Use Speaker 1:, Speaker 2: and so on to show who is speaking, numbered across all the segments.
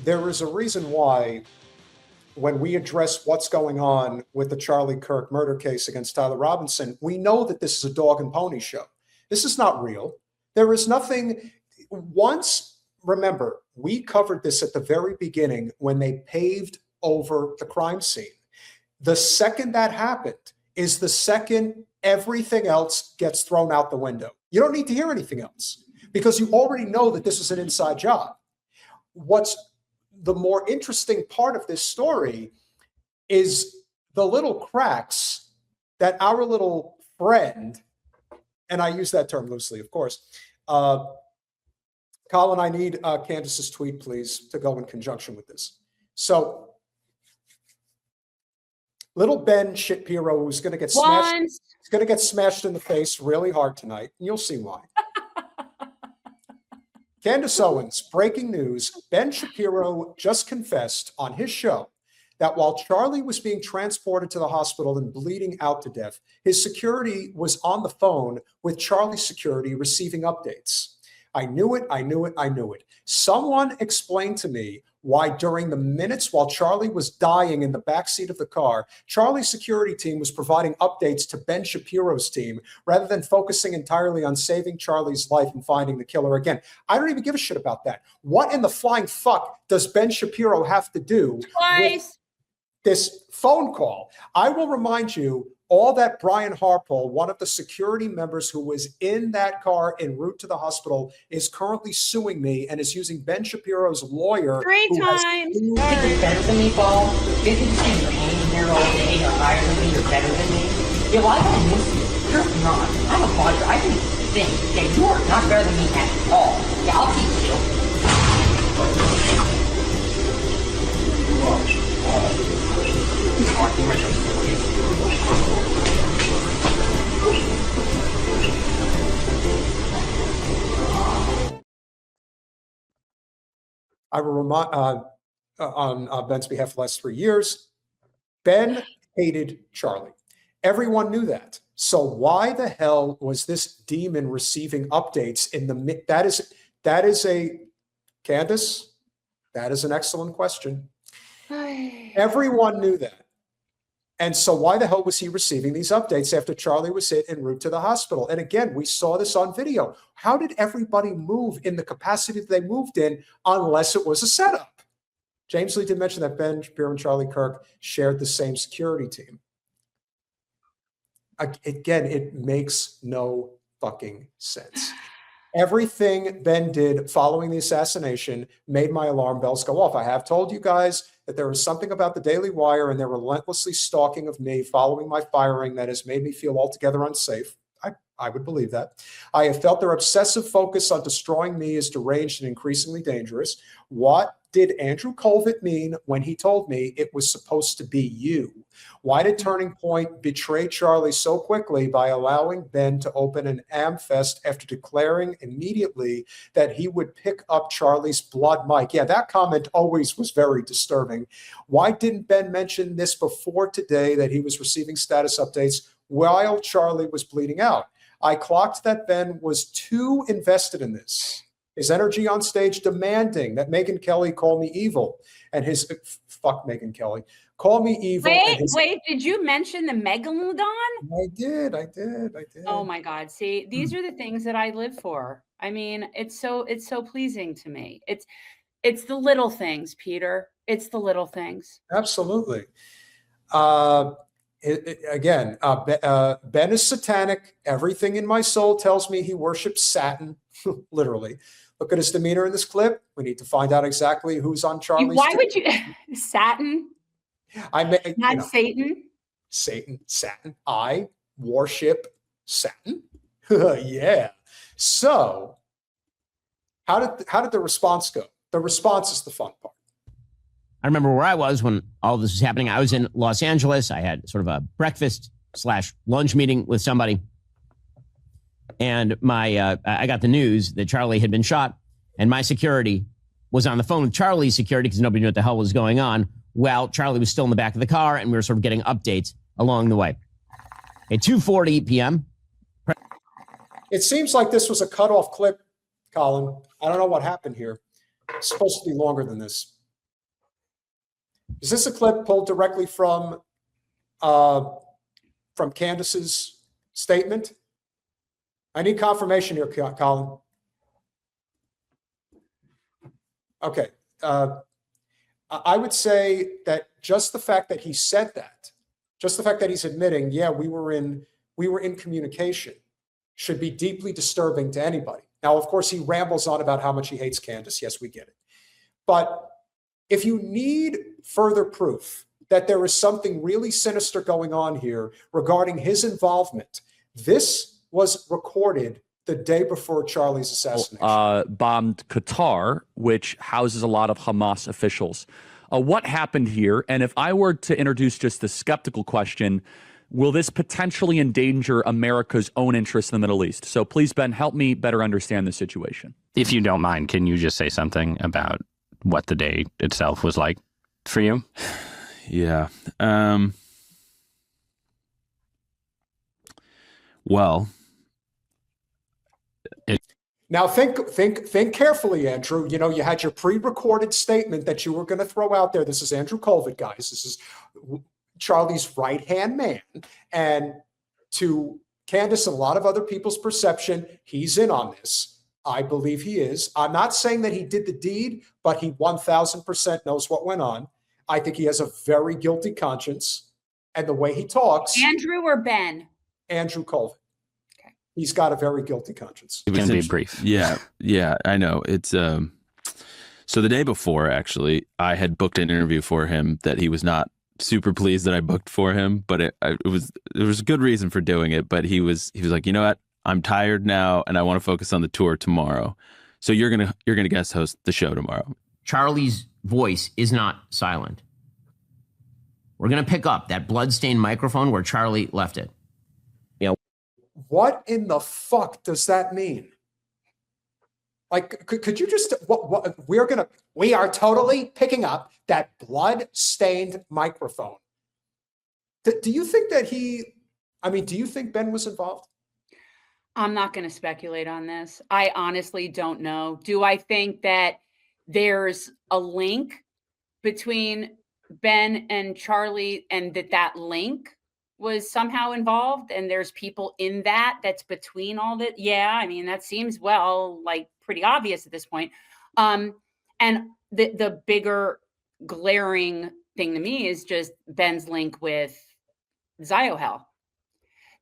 Speaker 1: there is a reason why when we address what's going on with the Charlie Kirk murder case against Tyler Robinson, we know that this is a dog and pony show. This is not real. There is nothing. Remember, we covered this at the very beginning when they paved over the crime scene. The second that happened is the second everything else gets thrown out the window. You don't need to hear anything else because you already know that this is an inside job. What's the more interesting part of this story is the little cracks that our little friend, and I use that term loosely, of course. Colin, I need Candace's tweet, please, to go in conjunction with this. So, little Ben Shapiro, who's going to get smashed, he's going to get smashed in the face really hard tonight, and you'll see why. Candace Owens, breaking news, Ben Shapiro just confessed on his show that while Charlie was being transported to the hospital and bleeding out to death, his security was on the phone with Charlie's security receiving updates. I knew it, I knew it, I knew it. Someone explained to me why during the minutes while Charlie was dying in the backseat of the car, Charlie's security team was providing updates to Ben Shapiro's team rather than focusing entirely on saving Charlie's life and finding the killer again. I don't even give a shit about that. What in the flying fuck does Ben Shapiro have to do with this phone call? I will remind you all that Brian Harpole, one of the security members who was in that car en route to the hospital, is currently suing me and is using Ben Shapiro's lawyer.
Speaker 2: 3 times.
Speaker 3: Think you're better than me, Paul? Didn't you say you're hanging here all day, you're higher than me, you're better than me? Yeah, well, I don't miss you. You're not. I'm a father. I can think that you are not better than me at all. Yeah, I'll keep
Speaker 1: I will remind on Ben's behalf the last 3 years, Ben hated Charlie. Everyone knew that. So why the hell was this demon receiving updates in the that is a Candace? That is an excellent question. Everyone knew that. And so why the hell was he receiving these updates after Charlie was hit en route to the hospital? And again, we saw this on video. How did everybody move in the capacity that they moved in unless it was a setup? James Lee did mention that Ben Shapiro and Charlie Kirk shared the same security team. Again, it makes no fucking sense. Everything Ben did following the assassination made my alarm bells go off. I have told you guys that there was something about the Daily Wire and their relentlessly stalking of me following my firing that has made me feel altogether unsafe. I would believe that. I have felt their obsessive focus on destroying me is deranged and increasingly dangerous. What did Andrew Colvett mean when he told me it was supposed to be you? Why did Turning Point betray Charlie so quickly by allowing Ben to open an AmFest after declaring immediately that he would pick up Charlie's blood mic? Yeah, that comment always was very disturbing. Why didn't Ben mention this before today, that he was receiving status updates while Charlie was bleeding out? I clocked that Ben was too invested in this. His energy on stage demanding that Megyn Kelly call me evil, and his fuck Megyn Kelly, call me evil.
Speaker 2: Wait, did you mention the megalodon?
Speaker 1: I did.
Speaker 2: Oh my God. See, these are the things that I live for. I mean, it's so pleasing to me. It's the little things, Peter. It's the little things.
Speaker 1: Absolutely. Ben is satanic. Everything in my soul tells me he worships Saturn, literally. Look at his demeanor in this clip. We need to find out exactly who's on Charlie's
Speaker 2: Why would you? Saturn? Not Satan?
Speaker 1: Saturn. I worship Saturn. Yeah. So how did the response go? The response is the fun part.
Speaker 4: I remember where I was when all this was happening. I was in Los Angeles. I had sort of a breakfast/lunch meeting with somebody. And I got the news that Charlie had been shot, and my security was on the phone with Charlie's security because nobody knew what the hell was going on, while Charlie was still in the back of the car, and we were sort of getting updates along the way. At 2:40 p.m.
Speaker 1: It seems like this was a cutoff clip, Colin. I don't know what happened here. It's supposed to be longer than this. Is this a clip pulled directly from Candace's statement? I need confirmation here, Colin. Okay. I would say that just the fact that he said that, just the fact that he's admitting, yeah, we were in communication, should be deeply disturbing to anybody. Now, of course, he rambles on about how much he hates Candace. Yes, we get it. But if you need further proof that there is something really sinister going on here regarding his involvement, this was recorded the day before Charlie's assassination.
Speaker 5: Bombed Qatar, which houses a lot of Hamas officials. What happened here? And if I were to introduce just the skeptical question, will this potentially endanger America's own interests in the Middle East? So please, Ben, help me better understand the situation.
Speaker 6: If you don't mind, can you just say something about what the day itself was like for you?
Speaker 7: Yeah. Well,
Speaker 1: now think carefully, Andrew. You know, you had your pre-recorded statement that you were going to throw out there. This is Andrew Colvin, guys. This is Charlie's right-hand man. And to Candace and a lot of other people's perception, he's in on this. I believe he is. I'm not saying that he did the deed, but he 1000% knows what went on. I think he has a very guilty conscience. And the way he talks...
Speaker 2: Andrew or Ben?
Speaker 1: Andrew Colvin. Okay. He's got a very guilty conscience.
Speaker 6: It can be brief.
Speaker 7: Yeah, I know. It's so the day before, actually, I had booked an interview for him that he was not super pleased that I booked for him, but there was a good reason for doing it. But he was like, you know what? I'm tired now, and I want to focus on the tour tomorrow. So you're gonna guest host the show tomorrow.
Speaker 4: Charlie's voice is not silent. We're going to pick up that bloodstained microphone where Charlie left it. You know,
Speaker 1: what in the fuck does that mean? Like, could you just, we are totally picking up that blood-stained microphone. Do you think that do you think Ben was involved?
Speaker 2: I'm not going to speculate on this. I honestly don't know. Do I think that there's a link between Ben and Charlie and that link was somehow involved and there's people in that's between all that? Yeah, I mean, that seems like pretty obvious at this point. And the bigger glaring thing to me is just Ben's link with Ziohel.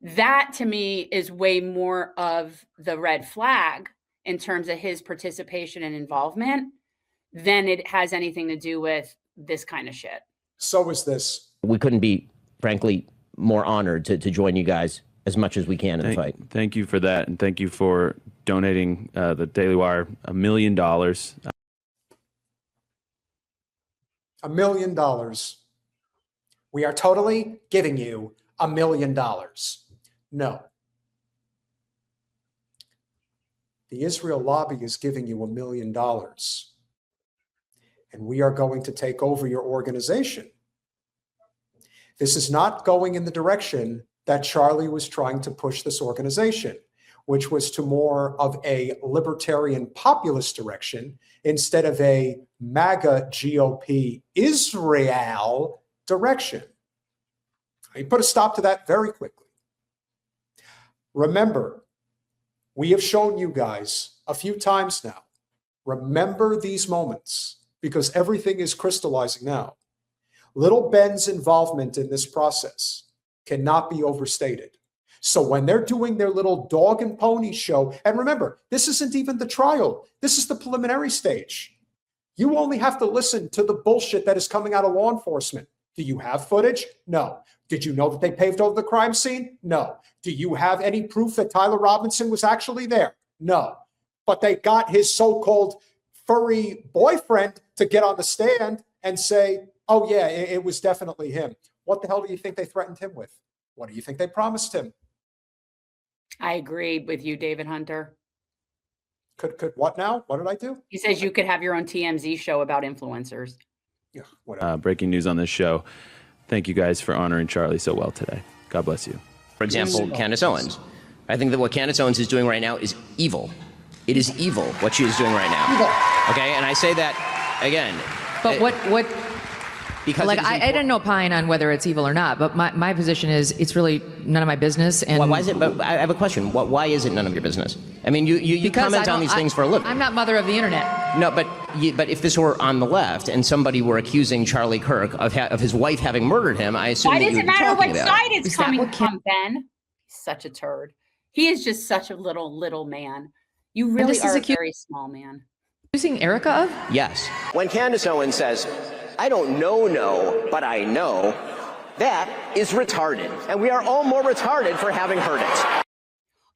Speaker 2: That to me is way more of the red flag in terms of his participation and involvement than it has anything to do with this kind of shit. So is this.
Speaker 4: We couldn't be, frankly, more honored to join you guys as much as we can in the fight.
Speaker 7: Thank you for that, and thank you for donating the Daily Wire $1 million. $1
Speaker 1: million. We are totally giving you $1 million. No. The Israel lobby is giving you $1 million. And we are going to take over your organization. This is not going in the direction that Charlie was trying to push this organization, which was to more of a libertarian populist direction instead of a MAGA GOP Israel direction. I put a stop to that very quickly. Remember, we have shown you guys a few times now. Remember these moments because everything is crystallizing now. Little Ben's involvement in this process cannot be overstated. So when they're doing their little dog and pony show, and remember, this isn't even the trial. This is the preliminary stage. You only have to listen to the bullshit that is coming out of law enforcement. Do you have footage? No. Did you know that they paved over the crime scene? No. Do you have any proof that Tyler Robinson was actually there? No. But they got his so-called furry boyfriend to get on the stand and say, oh yeah, it was definitely him. What the hell do you think they threatened him with? What do you think they promised him?
Speaker 2: I agree with you, David Hunter.
Speaker 1: Could what now? What did I do?
Speaker 2: He says you could have your own TMZ show about influencers.
Speaker 1: Yeah, whatever.
Speaker 7: Breaking news on this show. Thank you guys for honoring Charlie so well today. God bless you.
Speaker 4: For example, Candace Owens. I think that what Candace Owens is doing right now is evil. It is evil what she is doing right now.
Speaker 1: Evil.
Speaker 4: Okay, and I say that again.
Speaker 3: But what
Speaker 4: Because
Speaker 8: like I didn't opine on whether it's evil or not, but my position is it's really none of my business. And
Speaker 4: why is it? But I have a question. Why is it none of your business? I mean, you comment on these things for a living.
Speaker 8: I'm not mother of the internet.
Speaker 4: No, but if this were on the left and somebody were accusing Charlie Kirk of his wife having murdered him, I assume
Speaker 2: Why
Speaker 4: that
Speaker 2: does
Speaker 4: you
Speaker 2: it
Speaker 4: would be
Speaker 2: matter
Speaker 4: talking
Speaker 2: what
Speaker 4: about
Speaker 2: side
Speaker 4: it.
Speaker 2: it's coming from, Ben? He's such a turd. He is just such a little man. You really are a very small man.
Speaker 8: Accusing Erica of?
Speaker 4: Yes. When Candace Owens says, "I don't know, but I know," that is retarded, and we are all more retarded for having heard it.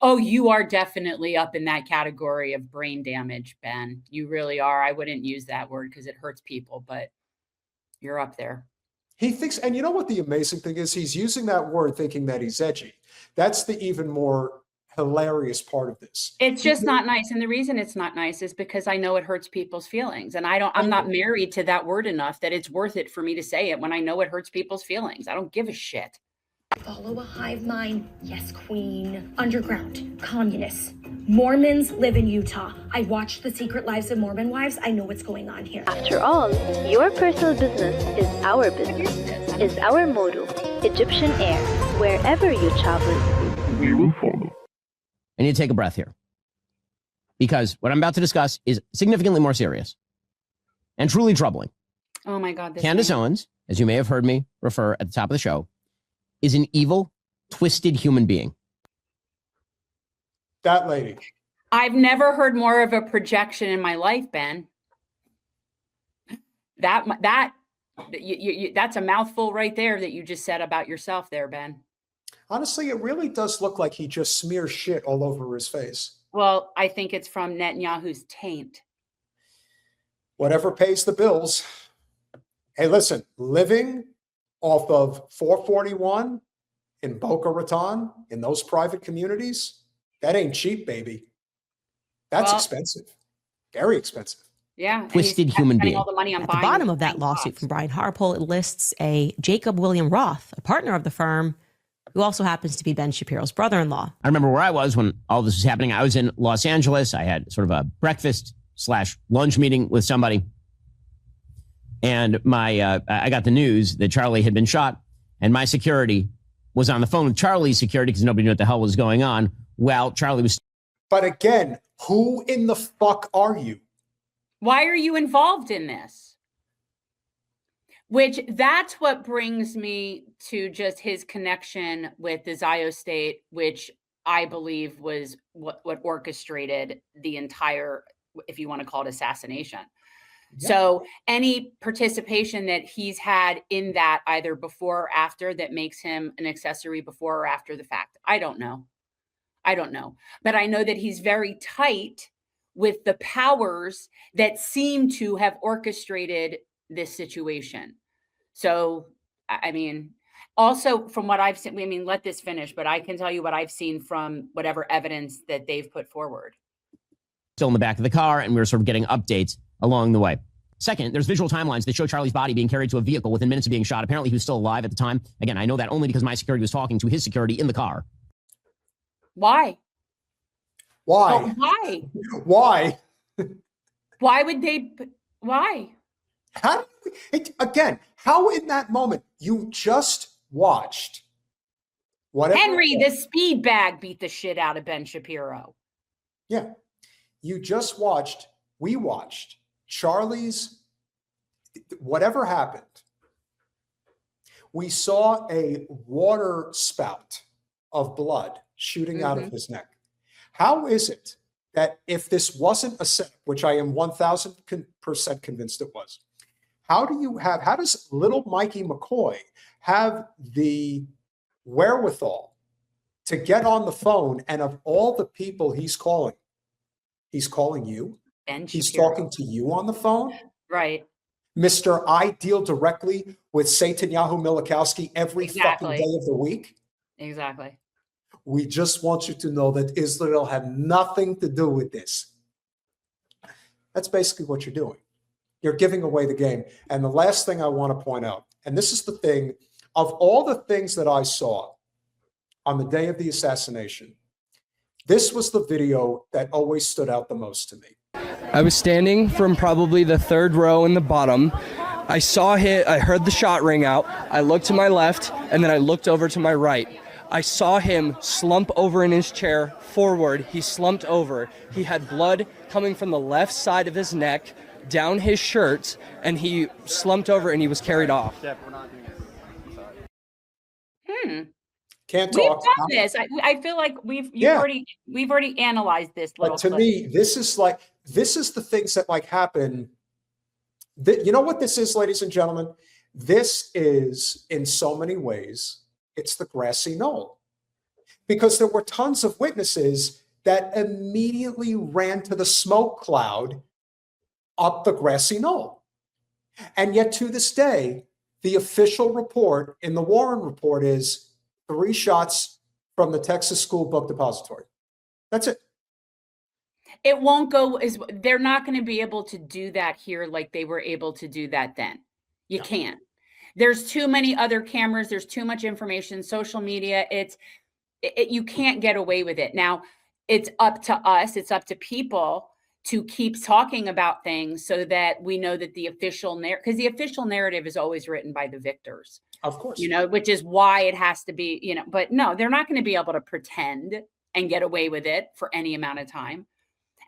Speaker 2: Oh, you are definitely up in that category of brain damage, Ben. You really are. I wouldn't use that word because it hurts people, but you're up there.
Speaker 1: He thinks, and you know what the amazing thing is? He's using that word thinking that he's edgy. That's the even more hilarious part of this.
Speaker 2: It's just not nice. And the reason it's not nice is because I know it hurts people's feelings. And I'm not married to that word enough that it's worth it for me to say it when I know it hurts people's feelings. I don't give a shit.
Speaker 9: Follow a hive mind. Yes, queen. Underground. Communists. Mormons live in Utah. I watched The Secret Lives of Mormon Wives. I know what's going on here.
Speaker 10: After all, your personal business is our business, is our motto. Egyptian Air. Wherever you travel, we will follow.
Speaker 4: I need to take a breath here, because what I'm about to discuss is significantly more serious and truly troubling.
Speaker 2: Oh my God.
Speaker 4: Candace Owens, as you may have heard me refer at the top of the show, is an evil, twisted human being.
Speaker 1: That lady.
Speaker 2: I've never heard more of a projection in my life, Ben. That's a mouthful right there that you just said about yourself there, Ben.
Speaker 1: Honestly, it really does look like he just smears shit all over his face.
Speaker 2: Well, I think it's from Netanyahu's taint.
Speaker 1: Whatever pays the bills. Hey, listen, living off of 441 in Boca Raton, in those private communities, that ain't cheap, baby. That's expensive. Very expensive.
Speaker 2: Yeah.
Speaker 4: Twisted human being.
Speaker 2: All the money on
Speaker 11: At the bottom of that lawsuit from Brian Harpole, it lists a Jacob William Roth, a partner of the firm, who also happens to be Ben Shapiro's brother-in-law.
Speaker 4: I remember where I was when all this was happening. I was in Los Angeles. I had sort of a breakfast/lunch meeting with somebody. And I got the news that Charlie had been shot, and my security was on the phone with Charlie's security because nobody knew what the hell was going on. Well, Charlie was.
Speaker 1: But again, who in the fuck are you?
Speaker 2: Why are you involved in this? Which that's what brings me to just his connection with the Zio state, which I believe was what orchestrated the entire, if you want to call it, assassination. Yeah. So any participation that he's had in that, either before or after, that makes him an accessory before or after the fact, I don't know. But I know that he's very tight with the powers that seem to have orchestrated this situation. So, I mean, also from what I've seen, I mean, let this finish, but I can tell you what I've seen from whatever evidence that they've put forward.
Speaker 4: Still in the back of the car, and we were sort of getting updates along the way. Second, there's visual timelines that show Charlie's body being carried to a vehicle within minutes of being shot. Apparently, he was still alive at the time. Again, I know that only because my security was talking to his security in the car.
Speaker 2: Why?
Speaker 1: Why?
Speaker 2: Oh, why?
Speaker 1: Why?
Speaker 2: Why would they? Why?
Speaker 1: How? How in that moment you just watched whatever?
Speaker 2: Henry, the speed bag, beat the shit out of Ben Shapiro.
Speaker 1: Yeah, we watched Charlie's, whatever happened. We saw a water spout of blood shooting out of his neck. How is it that if this wasn't a setup, which I am 1000% convinced it was, how does little Mikey McCoy have the wherewithal to get on the phone, and of all the people he's calling you? He's talking to you on the phone?
Speaker 2: Right.
Speaker 1: Mr. I deal directly with Satanyahu Milikowski every fucking day of the week.
Speaker 2: Exactly.
Speaker 1: We just want you to know that Israel had nothing to do with this. That's basically what you're doing. You're giving away the game. And the last thing I want to point out, and this is the thing, of all the things that I saw on the day of the assassination, this was the video that always stood out the most to me.
Speaker 12: I was standing from probably the third row in the bottom. I saw him, I heard the shot ring out. I looked to my left, and then I looked over to my right. I saw him slump over in his chair forward. He slumped over. He had blood coming from the left side of his neck down his shirt, and he slumped over and he was carried off.
Speaker 1: Can't
Speaker 2: We've
Speaker 1: talk.
Speaker 2: done this. I feel like we've already analyzed this.
Speaker 1: But to me, this is the things that like happen. You know what this is, ladies and gentlemen? This is, in so many ways, it's the grassy knoll. Because there were tons of witnesses that immediately ran to the smoke cloud up the grassy knoll. And yet to this day, the official report in the Warren report is 3 shots from the Texas School Book Depository. That's it.
Speaker 2: It won't go they're not going to be able to do that here like they were able to do that then. You can't. There's too many other cameras. There's too much information, social media. You can't get away with it. Now, it's up to us. It's up to people to keep talking about things so that we know that the official narrative, because the official narrative is always written by the victors.
Speaker 1: Of course.
Speaker 2: Which is why it has to be, but no, they're not going to be able to pretend and get away with it for any amount of time.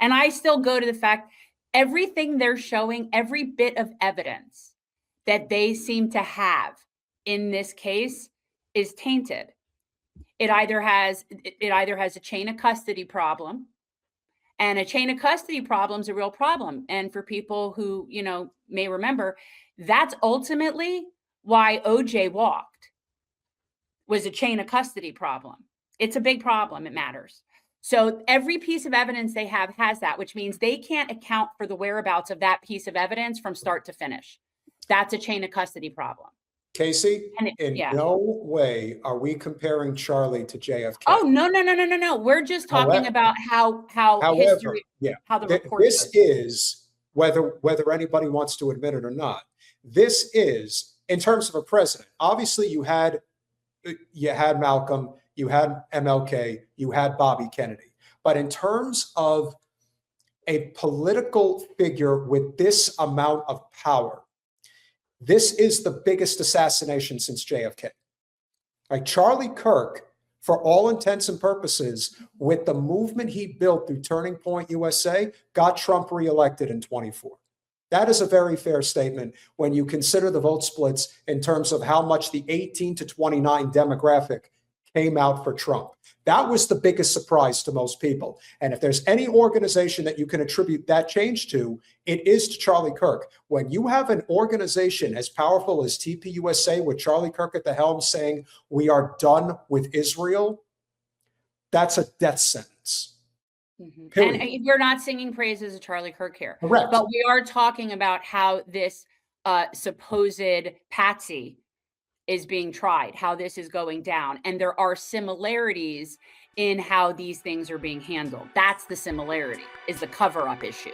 Speaker 2: And I still go to the fact, everything they're showing, every bit of evidence that they seem to have in this case is tainted. It either has a chain of custody problem, and a chain of custody problem is a real problem. And for people who, may remember, that's ultimately why OJ walked, was a chain of custody problem. It's a big problem. It matters. So every piece of evidence they have has that, which means they can't account for the whereabouts of that piece of evidence from start to finish. That's a chain of custody problem.
Speaker 1: Casey, in no way are we comparing Charlie to JFK.
Speaker 2: Oh, no. We're just talking about how history, how the report
Speaker 1: this is, whether anybody wants to admit it or not, this is, in terms of a president, obviously you had Malcolm, you had MLK, you had Bobby Kennedy. But in terms of a political figure with this amount of power, this is the biggest assassination since JFK. Like Charlie Kirk, for all intents and purposes, with the movement he built through Turning Point USA, got Trump reelected in 24. That is a very fair statement when you consider the vote splits in terms of how much the 18 to 29 demographic came out for Trump. That was the biggest surprise to most people. And if there's any organization that you can attribute that change to, it is to Charlie Kirk. When you have an organization as powerful as TPUSA with Charlie Kirk at the helm saying, we are done with Israel, that's a death sentence.
Speaker 2: Mm-hmm. And we're not singing praises of Charlie Kirk here.
Speaker 1: Correct.
Speaker 2: But we are talking about how this supposed patsy is being tried, how this is going down. And there are similarities in how these things are being handled. That's the similarity, is the cover-up issue.